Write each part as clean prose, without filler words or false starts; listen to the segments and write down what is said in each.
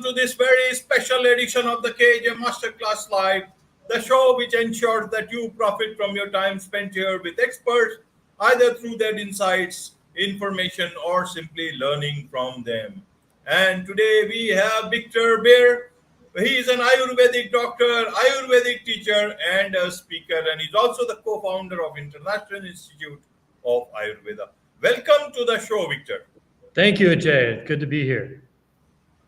to this very special edition of the KAJ Masterclass Live, the show which ensures that you profit from your time spent here with experts, either through their insights, information, or simply learning from them. And today we have Victor Briere. He is an Ayurvedic doctor, Ayurvedic teacher, and a speaker, and he's also the co-founder of International Institute of Ayurveda. Welcome to the show, Victor. Thank you, Ajay. Good to be here.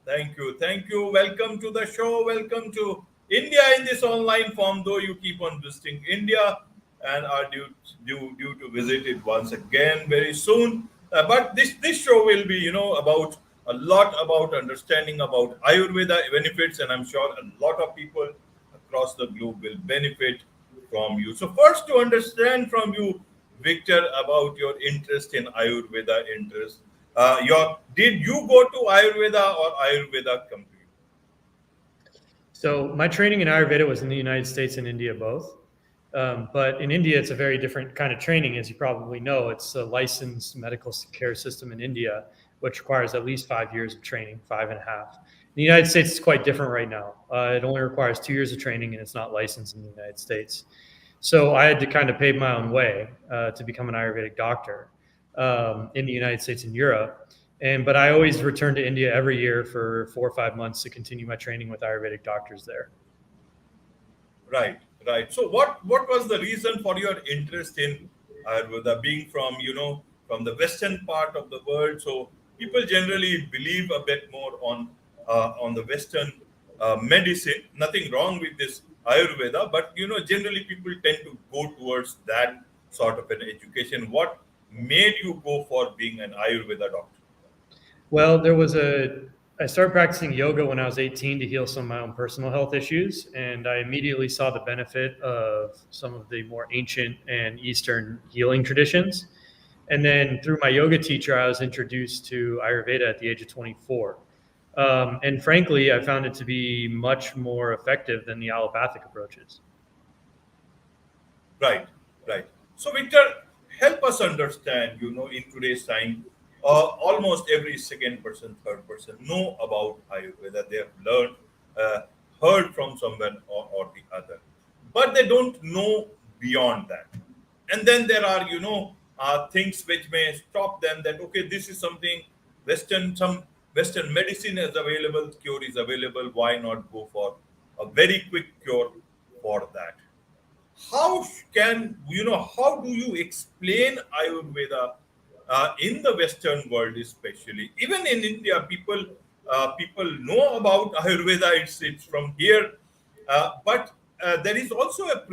Thank you. Thank you. Welcome to the show. Welcome to India in this online form, though you keep on visiting India and are due to visit it once again very soon. But this show will be, about a lot about understanding about Ayurveda benefits, and I'm sure a lot of people across the globe will benefit from you. So first, to understand from you, Victor, about your interest in Ayurveda did you go to Ayurveda or Ayurveda come to you? So my training in Ayurveda was in the United States and India both. But in India, it's a very different kind of training, as you probably know. It's a licensed medical care system in India, which requires at least 5 years of training, 5.5. In the United States, it's quite different right now. It only requires 2 years of training, and it's not licensed in the United States. So I had to kind of pave my own way to become an Ayurvedic doctor in the United States and Europe. But I always return to India every year for 4 or 5 months to continue my training with Ayurvedic doctors there. Right. So what was the reason for your interest in Ayurveda, being from the western part of the world? So people generally believe a bit more on the western medicine. Nothing wrong with this Ayurveda, but generally people tend to go towards that sort of an education. What made you go for being an Ayurveda doctor? Well, I started practicing yoga when I was 18 to heal some of my own personal health issues. And I immediately saw the benefit of some of the more ancient and Eastern healing traditions. And then through my yoga teacher, I was introduced to Ayurveda at the age of 24. And frankly, I found it to be much more effective than the allopathic approaches. Right. So Victor, help us understand, in today's time, almost every second person, third person know about Ayurveda. They have heard from someone or the other, but they don't know beyond that. And then there are, things which may stop them that, okay, this is something some Western medicine is available, cure is available. Why not go for a very quick cure for that? How do you explain Ayurveda in the Western world, especially? Even in India, people know about Ayurveda. It's from here, but there is also a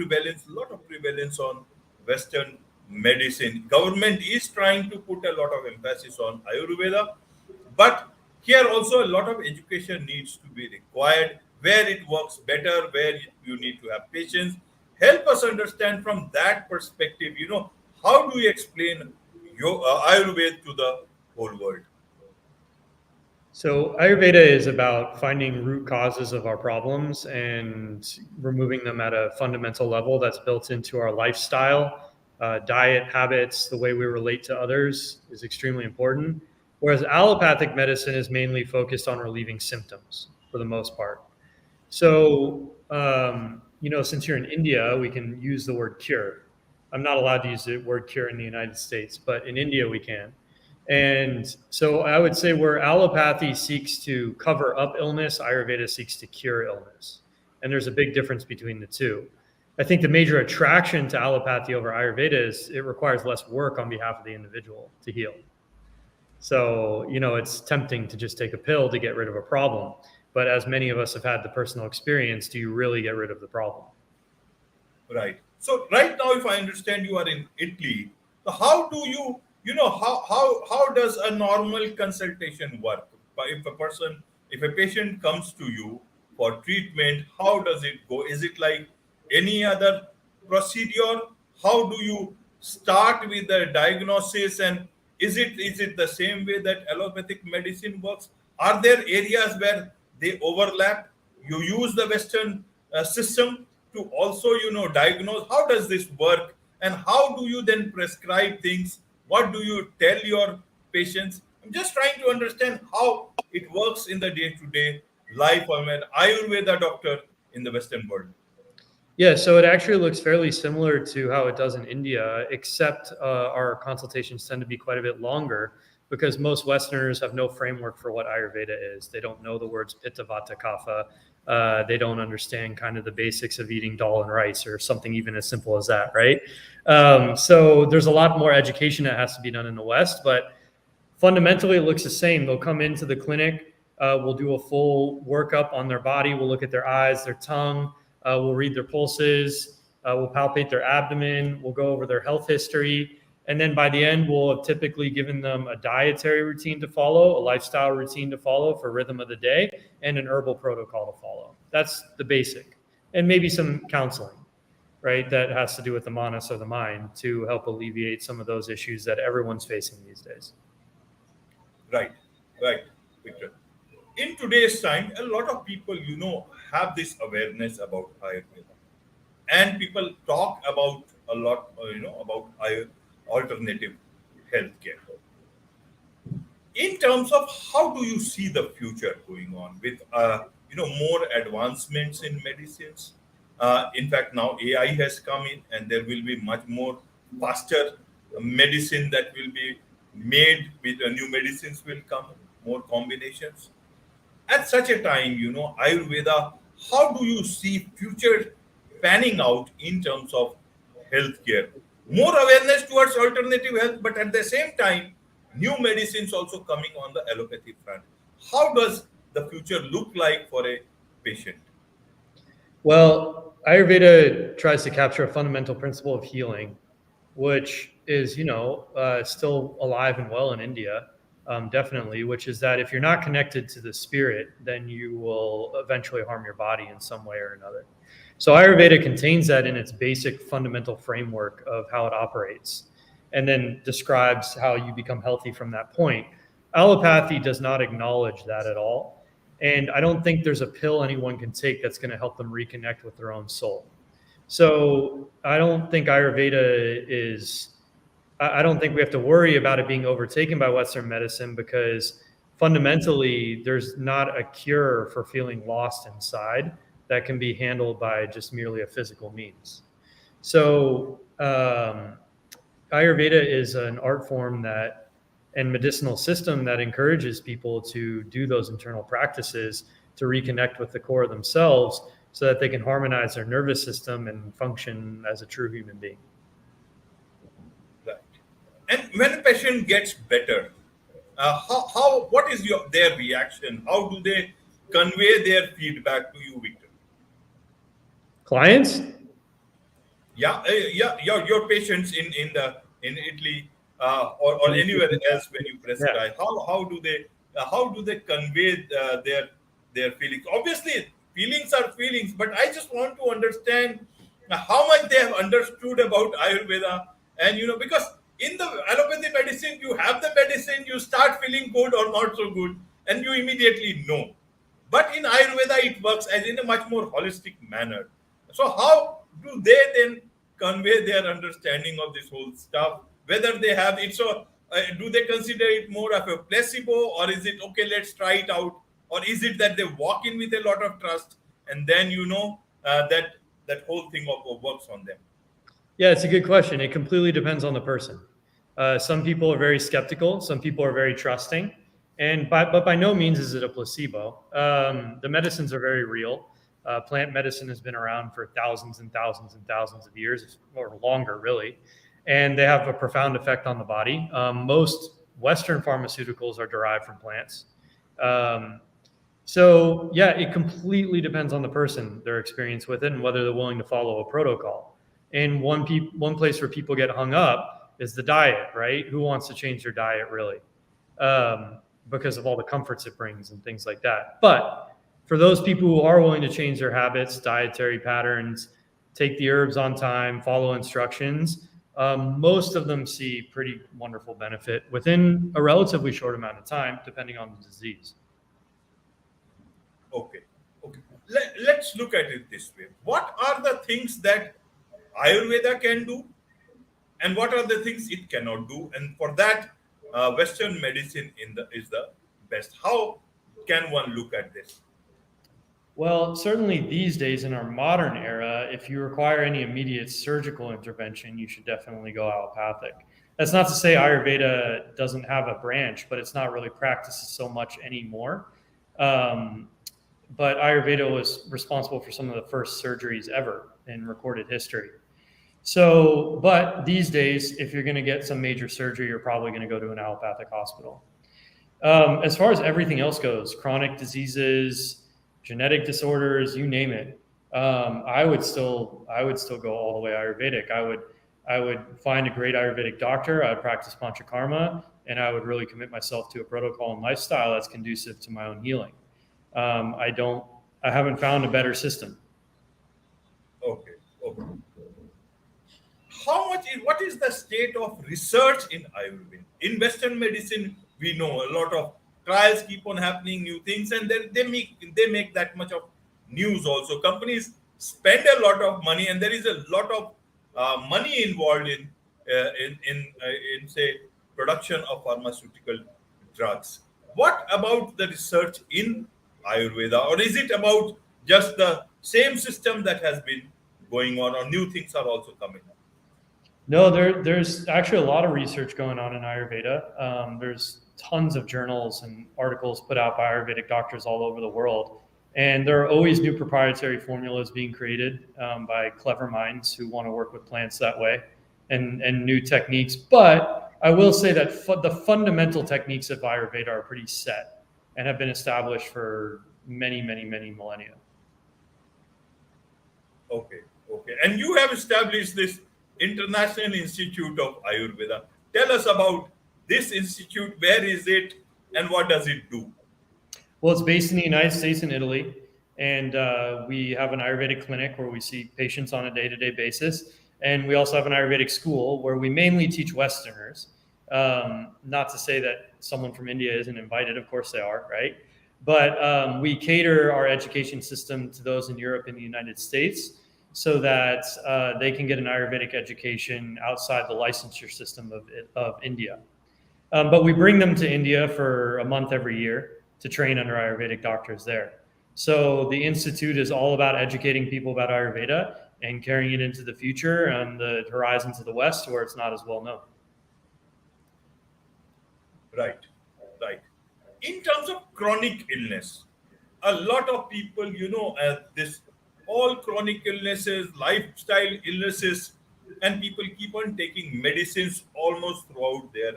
lot of prevalence on Western medicine. Government is trying to put a lot of emphasis on Ayurveda, but here also a lot of education needs to be required. Where it works better, where you need to have patience. Help us understand from that perspective. How do you explain your Ayurveda to the whole world? So Ayurveda is about finding root causes of our problems and removing them at a fundamental level that's built into our lifestyle, diet, habits, the way we relate to others is extremely important. Whereas allopathic medicine is mainly focused on relieving symptoms for the most part. So, since you're in India, we can use the word cure. I'm not allowed to use the word cure in the United States, but in India we can. And so I would say where allopathy seeks to cover up illness, Ayurveda seeks to cure illness. And there's a big difference between the two. I think the major attraction to allopathy over Ayurveda is it requires less work on behalf of the individual to heal. So, it's tempting to just take a pill to get rid of a problem. But as many of us have had the personal experience, do you really get rid of the problem? Right. So right now, if I understand, you are in Italy. So how do you, how does a normal consultation work? If a patient comes to you for treatment, how does it go? Is it like any other procedure? How do you start with the diagnosis, and is it the same way that allopathic medicine works? Are there areas where they overlap? You use the Western system to also, diagnose. How does this work? And how do you then prescribe things? What do you tell your patients? I'm just trying to understand how it works in the day-to-day life of an Ayurveda doctor in the Western world? Yeah, so it actually looks fairly similar to how it does in India, except our consultations tend to be quite a bit longer because most Westerners have no framework for what Ayurveda is. They don't know the words Pitta, Vata, Kapha. They don't understand kind of the basics of eating dal and rice or something even as simple as that, right? So there's a lot more education that has to be done in the West, but fundamentally it looks the same. They'll come into the clinic, we'll do a full workup on their body, we'll look at their eyes, their tongue, we'll read their pulses, we'll palpate their abdomen, we'll go over their health history, and then by the end, we'll have typically given them a dietary routine to follow, a lifestyle routine to follow for rhythm of the day, and an herbal protocol to follow. That's the basic. And maybe some counseling, right? That has to do with the manas or the mind to help alleviate some of those issues that everyone's facing these days. Right, right, Victor. In today's time, a lot of people, have this awareness about Ayurveda, and people talk about a lot, about alternative healthcare. In terms of how do you see the future going on with, more advancements in medicines? In fact, now AI has come in, and there will be much more faster medicine that will be made with new medicines will come, more combinations. At such a time, Ayurveda, how do you see future panning out in terms of healthcare? More awareness towards alternative health, but at the same time, new medicines also coming on the allopathy front. How does the future look like for a patient? Well, Ayurveda tries to capture a fundamental principle of healing, which is, still alive and well in India, definitely, which is that if you're not connected to the spirit, then you will eventually harm your body in some way or another. So Ayurveda contains that in its basic fundamental framework of how it operates, and then describes how you become healthy from that point. Allopathy does not acknowledge that at all. And I don't think there's a pill anyone can take that's going to help them reconnect with their own soul. So I don't think Ayurveda is, I don't think we have to worry about it being overtaken by Western medicine because fundamentally there's not a cure for feeling lost inside that can be handled by just merely a physical means. So Ayurveda is an art form that and medicinal system that encourages people to do those internal practices to reconnect with the core of themselves so that they can harmonize their nervous system and function as a true human being. Right. And when a patient gets better, what is their reaction? How do they convey their feedback to you, Victor? Clients? Yeah, your patients in Italy or anywhere else when you prescribe, how do they convey their feelings? Obviously, feelings are feelings, but I just want to understand how much they have understood about Ayurveda, and because in the allopathy medicine, you have the medicine, you start feeling good or not so good, and you immediately know. But in Ayurveda, it works as in a much more holistic manner. So how do they then convey their understanding of this whole stuff? Whether they have it, so do they consider it more of a placebo, or is it okay? Let's try it out, or is it that they walk in with a lot of trust, and then that whole thing works on them? Yeah, it's a good question. It completely depends on the person. Some people are very skeptical. Some people are very trusting. But by no means is it a placebo. The medicines are very real. Plant medicine has been around for thousands and thousands and thousands of years, or longer, really. And they have a profound effect on the body. Most Western pharmaceuticals are derived from plants. So, yeah, it completely depends on the person, their experience with it, and whether they're willing to follow a protocol. And one place where people get hung up is the diet, right? Who wants to change their diet, really? Because of all the comforts it brings and things like that. But for those people who are willing to change their habits, dietary patterns, take the herbs on time, follow instructions, most of them see pretty wonderful benefit within a relatively short amount of time, depending on the disease. Okay. Let's look at it this way. What are the things that Ayurveda can do, and what are the things it cannot do? And for that, Western medicine is the best. How can one look at this? Well, certainly these days in our modern era, if you require any immediate surgical intervention, you should definitely go allopathic. That's not to say Ayurveda doesn't have a branch, but it's not really practiced so much anymore. Um, but Ayurveda was responsible for some of the first surgeries ever in recorded history. So, but these days, if you're going to get some major surgery, you're probably going to go to an allopathic hospital. As far as everything else goes, chronic diseases, genetic disorders, you name it, I would still go all the way Ayurvedic. I would find a great Ayurvedic doctor. I would practice Panchakarma, and I would really commit myself to a protocol and lifestyle that's conducive to my own healing. I don't. I haven't found a better system. Okay, okay. What is the state of research in Ayurveda? In Western medicine, we know a lot of trials keep on happening, new things, and then they make that much of news. Also, companies spend a lot of money, and there is a lot of money involved in say production of pharmaceutical drugs. What about the research in Ayurveda, or is it about just the same system that has been going on, or new things are also coming up? No, there's actually a lot of research going on in Ayurveda. There's tons of journals and articles put out by Ayurvedic doctors all over the world. And there are always new proprietary formulas being created by clever minds who want to work with plants that way and new techniques. But I will say that the fundamental techniques of Ayurveda are pretty set and have been established for many, many, many millennia. Okay, okay. And you have established this International Institute of Ayurveda. Tell us about this institute. Where is it, and what does it do? Well, it's based in the United States and Italy, and we have an Ayurvedic clinic where we see patients on a day-to-day basis, and we also have an Ayurvedic school where we mainly teach Westerners. Not to say that someone from India isn't invited; of course they are, right? But we cater our education system to those in Europe and the United States, so that they can get an Ayurvedic education outside the licensure system of India. But we bring them to India for a month every year to train under Ayurvedic doctors there. So the Institute is all about educating people about Ayurveda and carrying it into the future and the horizons of the West where it's not as well known. Right, right. In terms of chronic illness, a lot of people, this all chronic illnesses, lifestyle illnesses, and people keep on taking medicines almost throughout their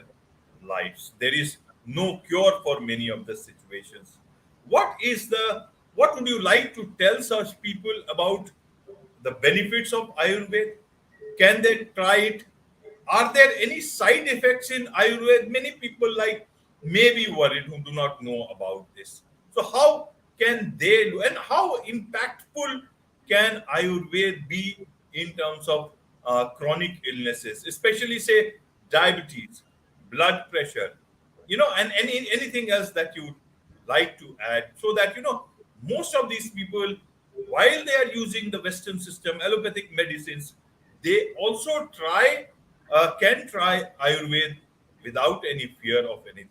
lives. There is no cure for many of the situations. What would you like to tell such people about the benefits of Ayurveda? Can they try it? Are there any side effects in Ayurveda? Many people may be worried who do not know about this. So how can they do, and how impactful can Ayurveda be in terms of chronic illnesses, especially say diabetes, blood pressure, and anything else that you would like to add, so that most of these people, while they are using the Western system, allopathic medicines, they also can try Ayurveda without any fear of anything.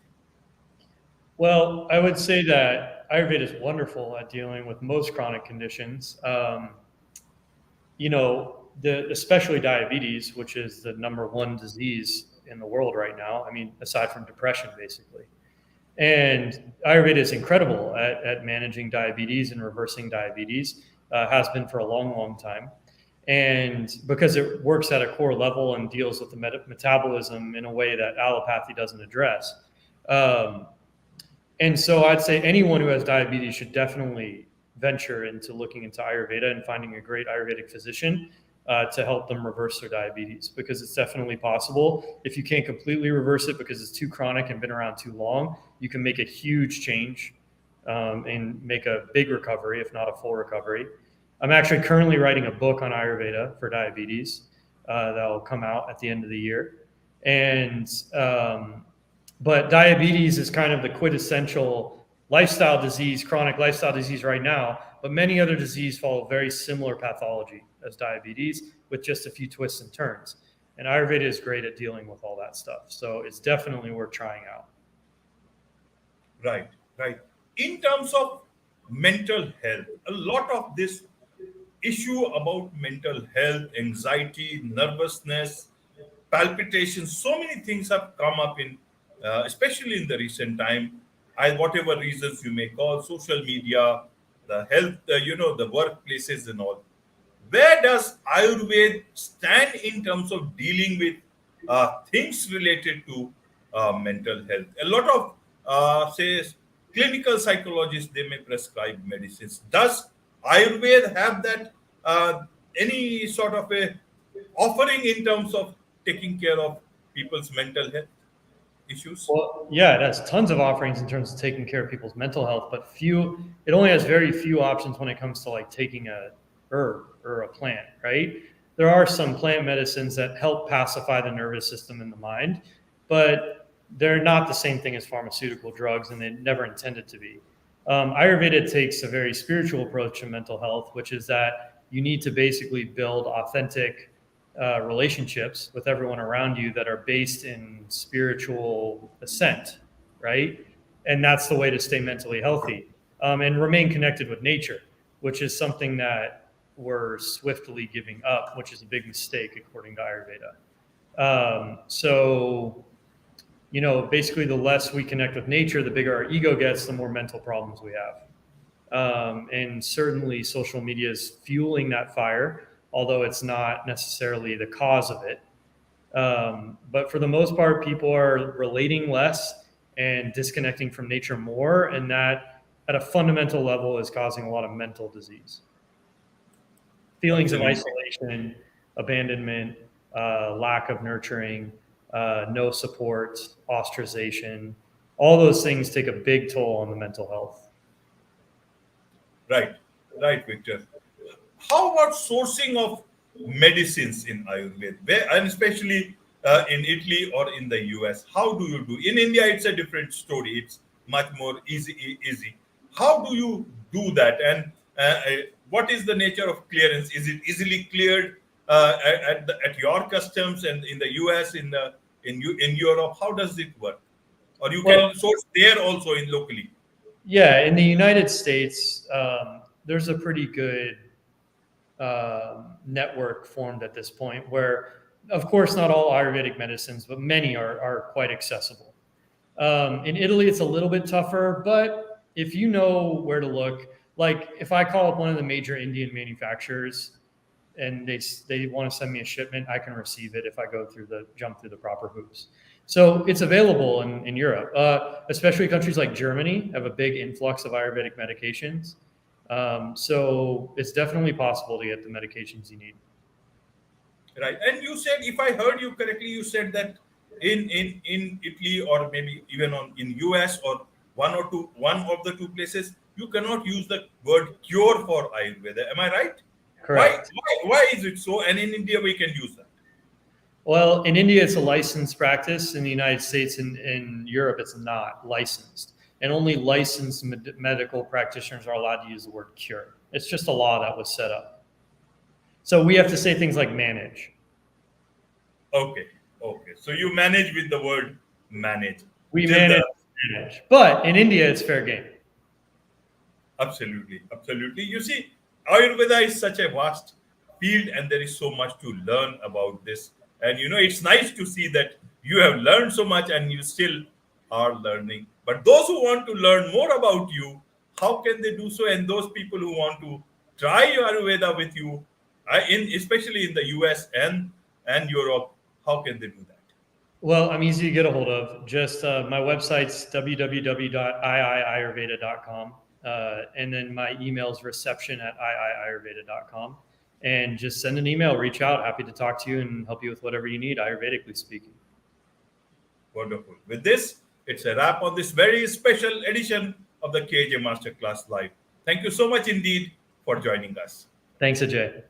Well, I would say that Ayurveda is wonderful at dealing with most chronic conditions. Especially diabetes, which is the number one disease in the world right now. I mean, aside from depression, basically. And Ayurveda is incredible at managing diabetes and reversing diabetes, has been for a long, long time. And because it works at a core level and deals with the metabolism in a way that allopathy doesn't address. And so I'd say anyone who has diabetes should definitely venture into looking into Ayurveda and finding a great Ayurvedic physician to help them reverse their diabetes, because it's definitely possible. If you can't completely reverse it because it's too chronic and been around too long, you can make a huge change and make a big recovery, if not a full recovery. I'm actually currently writing a book on Ayurveda for diabetes that will come out at the end of the year. And but diabetes is kind of the quintessential lifestyle disease, chronic lifestyle disease right now, but many other diseases follow very similar pathology as diabetes with just a few twists and turns. And Ayurveda is great at dealing with all that stuff. So it's definitely worth trying out. Right, right. In terms of mental health. A lot of this issue about mental health, anxiety, nervousness, palpitations, so many things have come up in, especially in the recent time. Whatever reasons you may call, social media, the health, the workplaces and all. Where does Ayurveda stand in terms of dealing with things related to mental health? A lot of, say, clinical psychologists, they may prescribe medicines. Does Ayurveda have that, any sort of a offering in terms of taking care of people's mental health issues? Well, yeah, it has tons of offerings in terms of taking care of people's mental health, but few, it only has very few options when it comes to like taking a herb or a plant, right? There are some plant medicines that help pacify the nervous system and the mind, but they're not the same thing as pharmaceutical drugs, and they never intended to be. Ayurveda takes a very spiritual approach to mental health, which is that you need to basically build authentic relationships with everyone around you that are based in spiritual ascent, right? And that's the way to stay mentally healthy, and remain connected with nature, which is something that we're swiftly giving up, which is a big mistake according to Ayurveda. Basically, the less we connect with nature, the bigger our ego gets, the more mental problems we have. And certainly, social media is fueling that fire, although it's not necessarily the cause of it. But for the most part, people are relating less and disconnecting from nature more, and that at a fundamental level is causing a lot of mental disease. Feelings of isolation, abandonment, lack of nurturing, no support, ostracization, all those things take a big toll on the mental health. Right, Victor. How about sourcing of medicines in Ayurveda, and especially in Italy or in the US? How do you do? In India, it's a different story. It's much more easy. How do you do that? And what is the nature of clearance? Is it easily cleared at your customs, and in the US, in Europe? How does it work? Or you can source there also in locally? Yeah, in the United States, there's a pretty good network formed at this point where, of course, not all Ayurvedic medicines, but many are quite accessible. In Italy, it's a little bit tougher, but if you know where to look, like if I call up one of the major Indian manufacturers and they want to send me a shipment, I can receive it if I jump through the proper hoops. So it's available in Europe, especially countries like Germany have a big influx of Ayurvedic medications. So it's definitely possible to get the medications you need. Right. And you said, if I heard you correctly, you said that in Italy, or maybe even in US, or one of the two places, you cannot use the word cure for Ayurveda. Am I right? Correct. Why is it so? And in India, we can use that. Well, in India, it's a licensed practice. In the United States and in Europe, it's not licensed. And only licensed medical practitioners are allowed to use the word cure. It's just a law that was set up. So we have to say things like manage. Okay. So you manage with the word manage. We manage. But in India, it's fair game. Absolutely. You see, Ayurveda is such a vast field, and there is so much to learn about this. And it's nice to see that you have learned so much and you still are learning. But those who want to learn more about you, how can they do so? And those people who want to try Ayurveda with you, especially in the US and Europe, how can they do that? Well, I'm easy to get a hold of. Just my website's www.iiayurveda.com. And then my email is reception@iiayurveda.com. And just send an email, reach out. Happy to talk to you and help you with whatever you need, Ayurvedically speaking. Wonderful. With this, it's a wrap on this very special edition of the KAJ Masterclass Live. Thank you so much indeed for joining us. Thanks, Ajay.